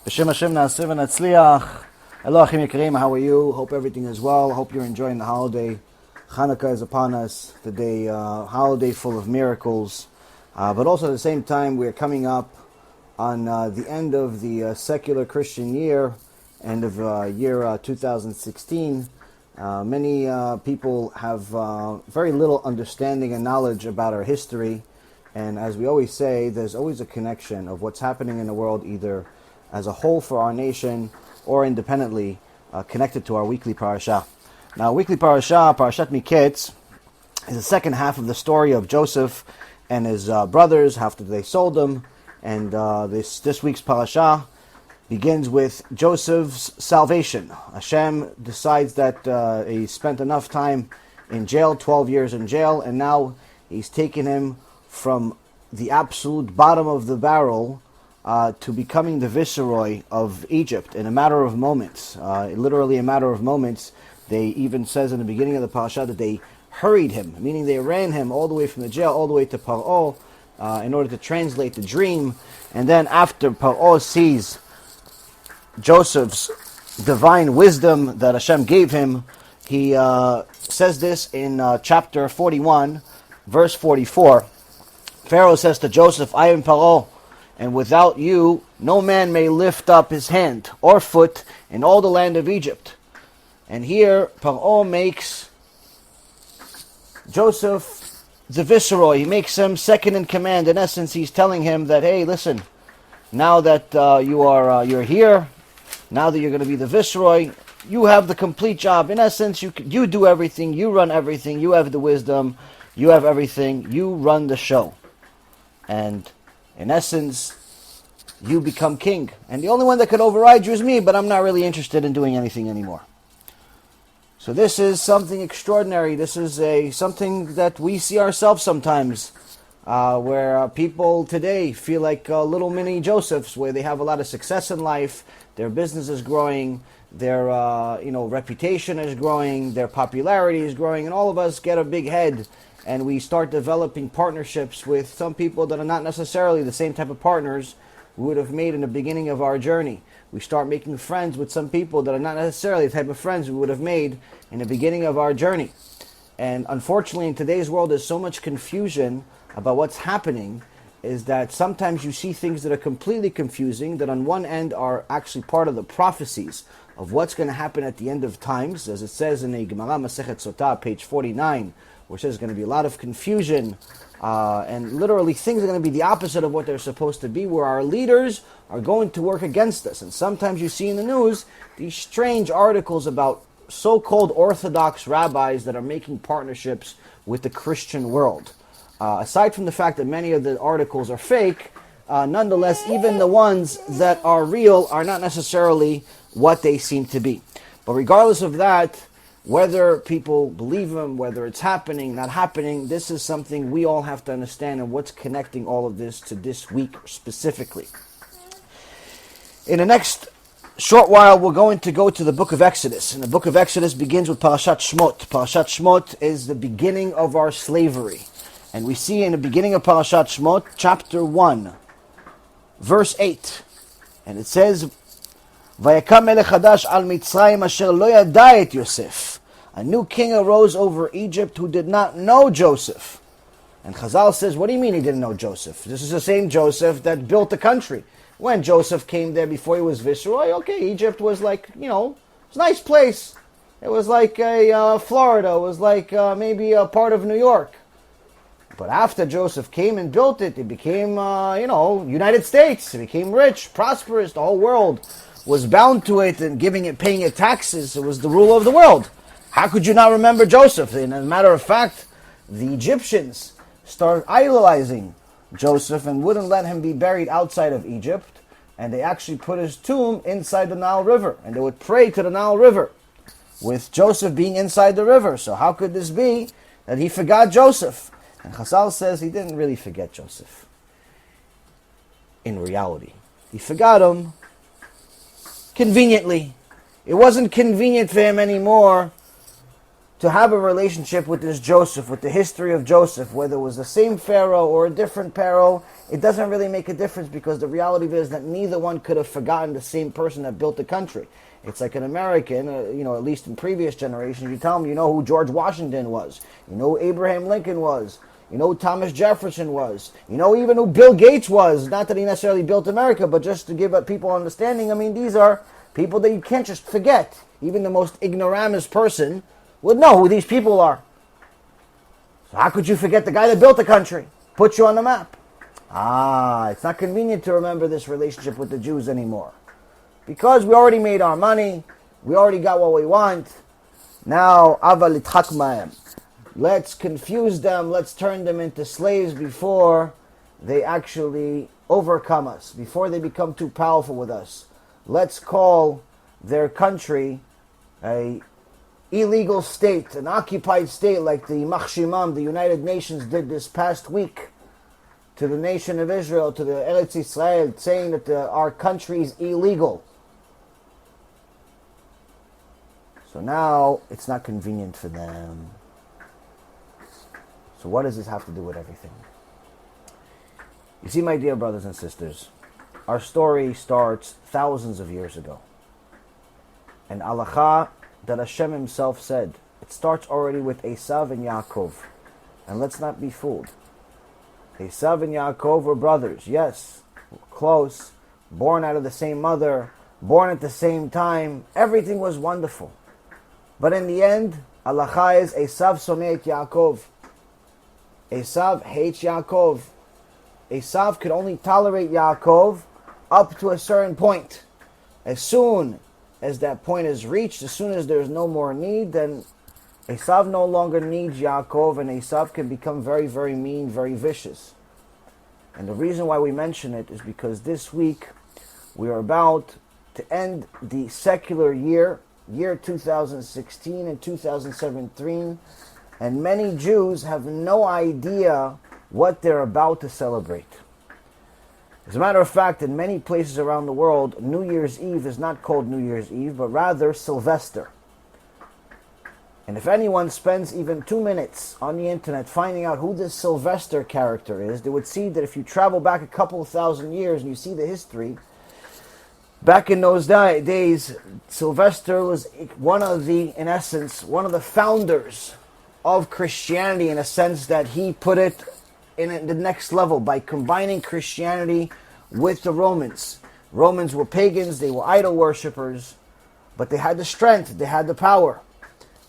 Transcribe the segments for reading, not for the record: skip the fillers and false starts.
B'Shem Hashem na'aseh v'natzliach. Hello, Achim Yekarim, how are you? Hope everything is well. Hope you're enjoying the holiday. Hanukkah is upon us, the day, holiday full of miracles. But also at the same time, we're coming up on the end of the secular Christian year, end of year 2016. Many people have very little understanding and knowledge about our history. And as we always say, there's always a connection of what's happening in the world, either as a whole for our nation or independently, connected to our weekly parasha. Now, weekly parasha, Parashat Miketz, is the second half of the story of Joseph and his brothers after they sold him. And this week's parasha begins with Joseph's salvation. Hashem decides that he spent enough time in jail, 12 years in jail, and now he's taken him from the absolute bottom of the barrel to becoming the viceroy of Egypt in a matter of moments. Literally a matter of moments. They even says in the beginning of the parasha that they hurried him, meaning they ran him all the way from the jail, all the way to Paro, in order to translate the dream. And then after Paro sees Joseph's divine wisdom that Hashem gave him, he says this in chapter 41, verse 44. Pharaoh says to Joseph, I am Paro, and without you, no man may lift up his hand or foot in all the land of Egypt. And here, Paro makes Joseph the viceroy. He makes him second in command. In essence, he's telling him that, hey, listen, now that you're here, now that you're going to be the viceroy, you have the complete job. In essence, you do everything, you run everything, you have the wisdom, you have everything, you run the show. And in essence, you become king. And the only one that could override you is me, but I'm not really interested in doing anything anymore. So this is something extraordinary. This is something that we see ourselves sometimes, where people today feel like little mini Josephs, where they have a lot of success in life, their business is growing, their reputation is growing, their popularity is growing, and all of us get a big head, and we start developing partnerships with some people that are not necessarily the same type of partners we would have made in the beginning of our journey. We start making friends with some people that are not necessarily the type of friends we would have made in the beginning of our journey. And unfortunately, in today's world, there's so much confusion about what's happening, is that sometimes you see things that are completely confusing, that on one end are actually part of the prophecies of what's going to happen at the end of times, as it says in the Gemara Masechet Sotah, page 49, where it says there's going to be a lot of confusion, and literally things are going to be the opposite of what they're supposed to be, where our leaders are going to work against us. And sometimes you see in the news these strange articles about so-called Orthodox rabbis that are making partnerships with the Christian world. Aside from the fact that many of the articles are fake, nonetheless, even the ones that are real are not necessarily what they seem to be. But regardless of that, whether people believe them, whether it's happening, not happening, this is something we all have to understand, and what's connecting all of this to this week specifically. In the next short while, we're going to go to the book of Exodus. And the book of Exodus begins with Parashat Shmot. Parashat Shmot is the beginning of our slavery. And we see in the beginning of Parashat Shmot, chapter 1, verse 8. And it says, Vayakam melech hadash al Mitzrayim asher lo yada et Yosef. A new king arose over Egypt who did not know Joseph. And Chazal says, what do you mean he didn't know Joseph? This is the same Joseph that built the country. When Joseph came there before he was viceroy, okay, Egypt was like, it's a nice place. It was like Florida. It was like maybe a part of New York. But after Joseph came and built it, it became, United States. It became rich, prosperous. The whole world was bound to it and paying it taxes. It was the rule of the world. How could you not remember Joseph? And as a matter of fact, the Egyptians started idolizing Joseph and wouldn't let him be buried outside of Egypt. And they actually put his tomb inside the Nile River. And they would pray to the Nile River with Joseph being inside the river. So how could this be that he forgot Joseph? And Chazal says he didn't really forget Joseph. In reality, he forgot him conveniently. It wasn't convenient for him anymore to have a relationship with this Joseph, with the history of Joseph, whether it was the same Pharaoh or a different Pharaoh, it doesn't really make a difference, because the reality is that neither one could have forgotten the same person that built the country. It's like an American, at least in previous generations, you tell them you know who George Washington was, you know who Abraham Lincoln was, you know who Thomas Jefferson was, you know even who Bill Gates was. Not that he necessarily built America, but just to give people understanding. I mean, these are people that you can't just forget. Even the most ignoramus person would know who these people are. So how could you forget the guy that built the country, put you on the map? It's not convenient to remember this relationship with the Jews anymore, because we already made our money, we already got what we want. Now, aval litchak ma'em. Let's confuse them, let's turn them into slaves before they actually overcome us, before they become too powerful with us. Let's call their country a illegal state, an occupied state, like the Machshimam, the United Nations, did this past week to the nation of Israel, to the Eretz Israel, saying that our country is illegal. So now it's not convenient for them. So what does this have to do with everything? You see, my dear brothers and sisters, our story starts thousands of years ago. And halacha that Hashem himself said, it starts already with Esav and Yaakov. And let's not be fooled. Esav and Yaakov were brothers, yes, close, born out of the same mother, born at the same time. Everything was wonderful. But in the end, halacha is Esav soneh et Yaakov. Esav hates Yaakov. Esav could only tolerate Yaakov up to a certain point. As soon as that point is reached, as soon as there's no more need, then Esav no longer needs Yaakov, and Esav can become very, very mean, very vicious. And the reason why we mention it is because this week we are about to end the secular year 2016 and 2017, and many Jews have no idea what they're about to celebrate. As a matter of fact, in many places around the world, New Year's Eve is not called New Year's Eve, but rather Sylvester. And if anyone spends even 2 minutes on the internet finding out who this Sylvester character is, they would see that if you travel back a couple of thousand years and you see the history, back in those days, Sylvester was in essence, one of the founders of Christianity, in a sense that he put it in the next level by combining Christianity with the Romans. Romans were pagans, they were idol worshippers, but they had the strength, they had the power.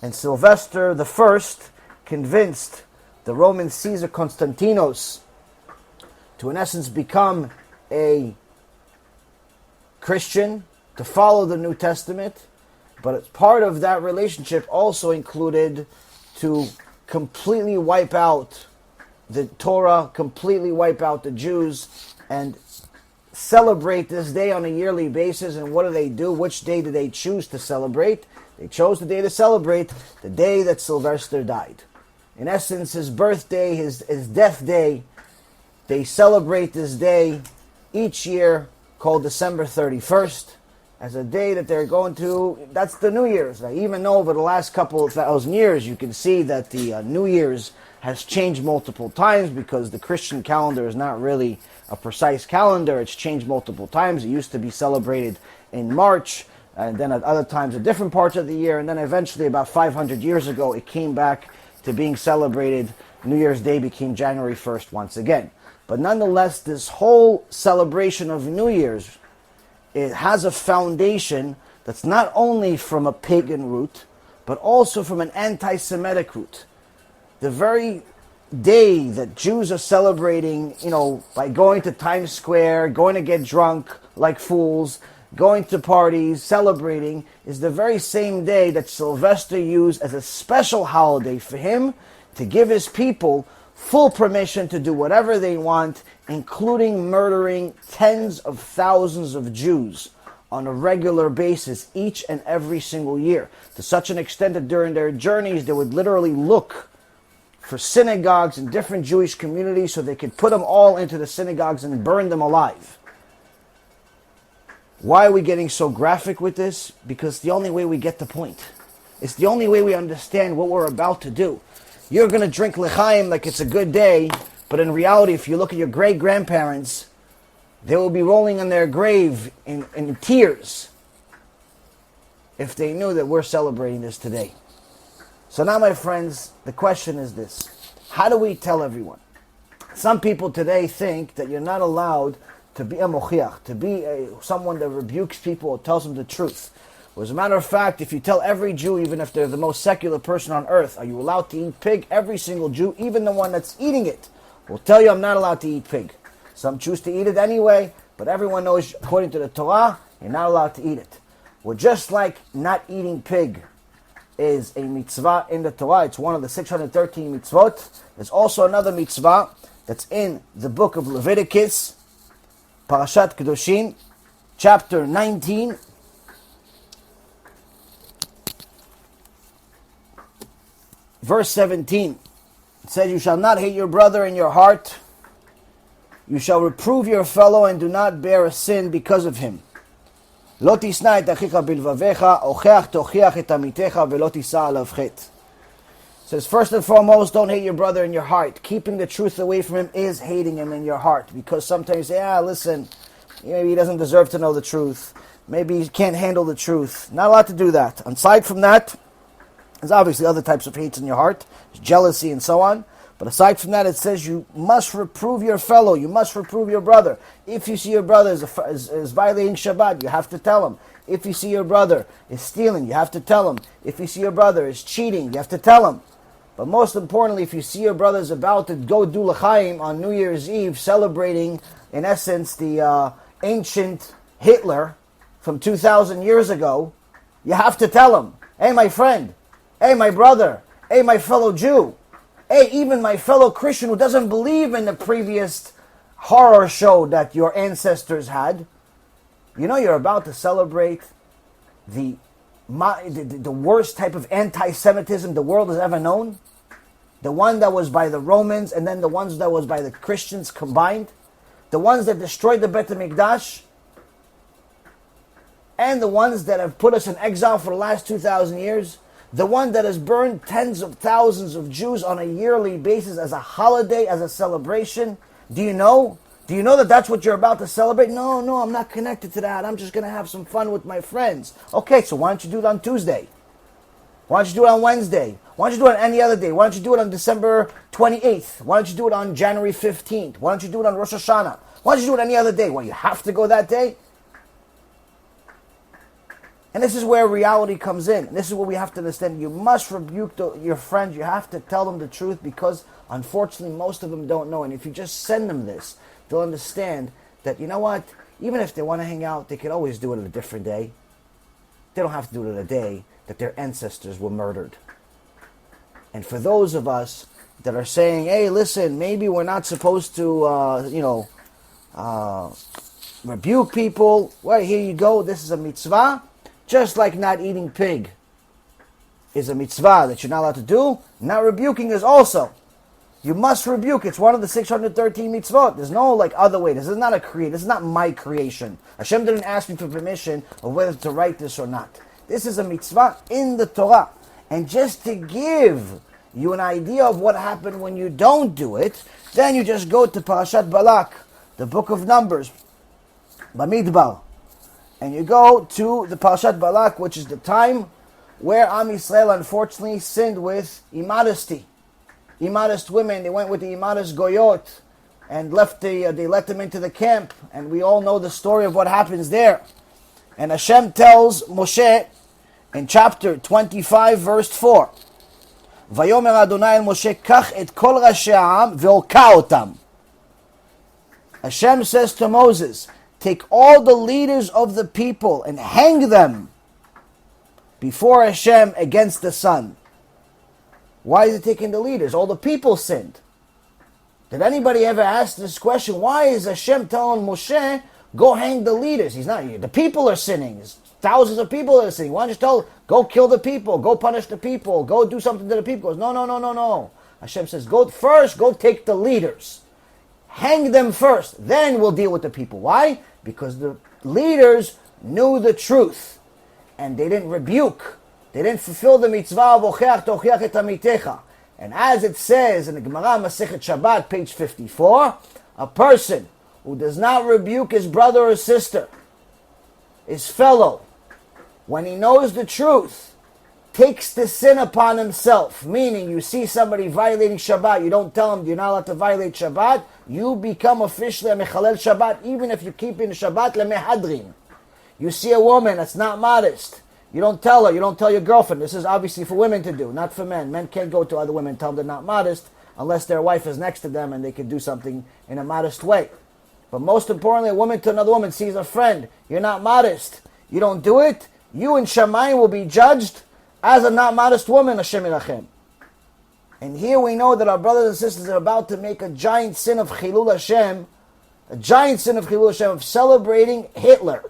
And Sylvester the First convinced the Roman Caesar Constantinos to, in essence, become a Christian, to follow the New Testament. But as part of that relationship also included to completely wipe out the Torah, completely wipe out the Jews, and celebrate this day on a yearly basis. And what do? Which day do they choose to celebrate? They chose the day to celebrate the day that Sylvester died. In essence, his birthday, his death day, they celebrate this day each year, called December 31st, as a day that they're going to, that's the New Year's. Now, even though over the last couple of thousand years, you can see that the New Year's has changed multiple times, because the Christian calendar is not really a precise calendar. It's changed multiple times. It used to be celebrated in March, and then at other times at different parts of the year, and then eventually about 500 years ago it came back to being celebrated. New Year's Day became January 1st once again. But nonetheless, this whole celebration of New Year's, it has a foundation that's not only from a pagan root, but also from an anti-Semitic root. The very day that Jews are celebrating, by going to Times Square, going to get drunk like fools, going to parties, celebrating, is the very same day that Sylvester used as a special holiday for him to give his people full permission to do whatever they want, including murdering tens of thousands of Jews on a regular basis each and every single year, to such an extent that during their journeys they would literally look for synagogues in different Jewish communities so they could put them all into the synagogues and burn them alive. Why are we getting so graphic with this? Because the only way we get the point. It's the only way we understand what we're about to do. You're going to drink l'chaim like it's a good day, but in reality, if you look at your great-grandparents, they will be rolling on their grave in tears if they knew that we're celebrating this today. So now, my friends, the question is this. How do we tell everyone? Some people today think that you're not allowed to be a mochiach, to be someone that rebukes people or tells them the truth. Well, as a matter of fact, if you tell every Jew, even if they're the most secular person on earth, are you allowed to eat pig? Every single Jew, even the one that's eating it, will tell you I'm not allowed to eat pig. Some choose to eat it anyway, but everyone knows, according to the Torah, you're not allowed to eat it. Well, just like not eating pig is a mitzvah in the Torah, it's one of the 613 mitzvot, there's also another mitzvah that's in the book of Leviticus, Parashat Kedoshim, chapter 19, verse 17. It says, you shall not hate your brother in your heart. You shall reprove your fellow and do not bear a sin because of him. לא תשנא את אחיך בלבביך, הוכח תוכיח את עמיתך ולא תישא עליו חטא. It says, first and foremost, don't hate your brother in your heart. Keeping the truth away from him is hating him in your heart. Because sometimes you say, listen, maybe he doesn't deserve to know the truth. Maybe he can't handle the truth. Not allowed to do that. Aside from that, there's obviously other types of hates in your heart, jealousy and so on. But aside from that, it says you must reprove your fellow. You must reprove your brother. If you see your brother is violating Shabbat, you have to tell him. If you see your brother is stealing, you have to tell him. If you see your brother is cheating, you have to tell him. But most importantly, if you see your brother is about to go do l'chaim on New Year's Eve, celebrating, in essence, the ancient Hitler from 2,000 years ago, you have to tell him, hey, my friend, hey, my brother, hey, my fellow Jew, hey, even my fellow Christian who doesn't believe in the previous horror show that your ancestors had, you know you're about to celebrate the worst type of anti-Semitism the world has ever known. The one that was by the Romans and then the ones that was by the Christians combined. The ones that destroyed the Beit HaMikdash. And the ones that have put us in exile for the last 2,000 years. The one that has burned tens of thousands of Jews on a yearly basis as a holiday, as a celebration. Do you know? Do you know that that's what you're about to celebrate? No, I'm not connected to that. I'm just going to have some fun with my friends. Okay, so why don't you do it on Tuesday? Why don't you do it on Wednesday? Why don't you do it on any other day? Why don't you do it on December 28th? Why don't you do it on January 15th? Why don't you do it on Rosh Hashanah? Why don't you do it any other day? Well, you have to go that day? And this is where reality comes in. This is what we have to understand. You must rebuke your friends. You have to tell them the truth because, unfortunately, most of them don't know. And if you just send them this, they'll understand that, you know what? Even if they want to hang out, they can always do it on a different day. They don't have to do it on a day that their ancestors were murdered. And for those of us that are saying, hey, listen, maybe we're not supposed to, rebuke people. Well, here you go. This is a mitzvah. Just like not eating pig is a mitzvah that you're not allowed to do, not rebuking is also. You must rebuke. It's one of the 613 mitzvot. There's no other way. This is not this is not my creation. Hashem didn't ask me for permission of whether to write this or not. This is a mitzvah in the Torah. And just to give you an idea of what happened when you don't do it, then you just go to Parashat Balak, the book of Numbers, Bamidbar. And you go to the Parashat Balak, which is the time where Am Yisrael unfortunately sinned with immodesty. Immodest women, they went with the immodest goyot and they let them into the camp. And we all know the story of what happens there. And Hashem tells Moshe in chapter 25, verse 4, Vayomer Adonai el Moshe, Kach et kol rashi ha'am ve'oka otam. Hashem says to Moses, take all the leaders of the people and hang them before Hashem against the sun. Why is he taking the leaders? All the people sinned. Did anybody ever ask this question? Why is Hashem telling Moshe, go hang the leaders? He's not. The people are sinning. There's thousands of people that are sinning. Why don't you tell, go kill the people, go punish the people, go do something to the people? He goes, no. Hashem says, go take the leaders. Hang them first. Then we'll deal with the people. Why? Because the leaders knew the truth. And they didn't rebuke They didn't fulfill the mitzvah, vocheach tochiach et amitecha. And as it says in the Gemara Masechet Shabbat, page 54, a person who does not rebuke his brother or sister, his fellow, when he knows the truth, takes the sin upon himself. Meaning, you see somebody violating Shabbat, you don't tell him you're not allowed to violate Shabbat, you become officially a mechalel Shabbat, even if you keep in Shabbat lemehadrin. You see a woman that's not modest, you don't tell her, you don't tell your girlfriend. This is obviously for women to do, not for men. Men can't go to other women and tell them they're not modest unless their wife is next to them and they can do something in a modest way. But most importantly, a woman to another woman sees a friend, you're not modest, you don't do it, you in Shamayim will be judged as a not modest woman, Hashem Yirachem. And here we know that our brothers and sisters are about to make a giant sin of Chilul Hashem, a giant sin of Chilul Hashem, of celebrating Hitler.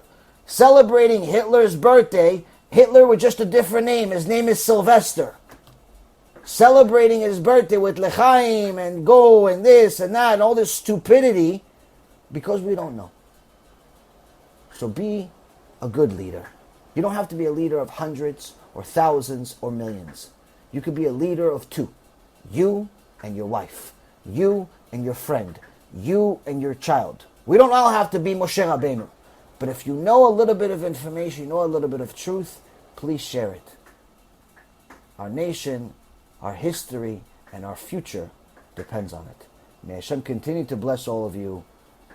Celebrating Hitler's birthday, Hitler with just a different name. His name is Sylvester. Celebrating his birthday with L'chaim and go and this and that and all this stupidity because we don't know. So be a good leader. You don't have to be a leader of hundreds or thousands or millions. You could be a leader of two. You and your wife. You and your friend. You and your child. We don't all have to be Moshe Rabbeinu. But if you know a little bit of information, you know a little bit of truth, please share it. Our nation, our history, and our future depends on it. May Hashem continue to bless all of you,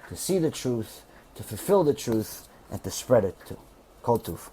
to see the truth, to fulfill the truth, and to spread it too. Kol Tuv.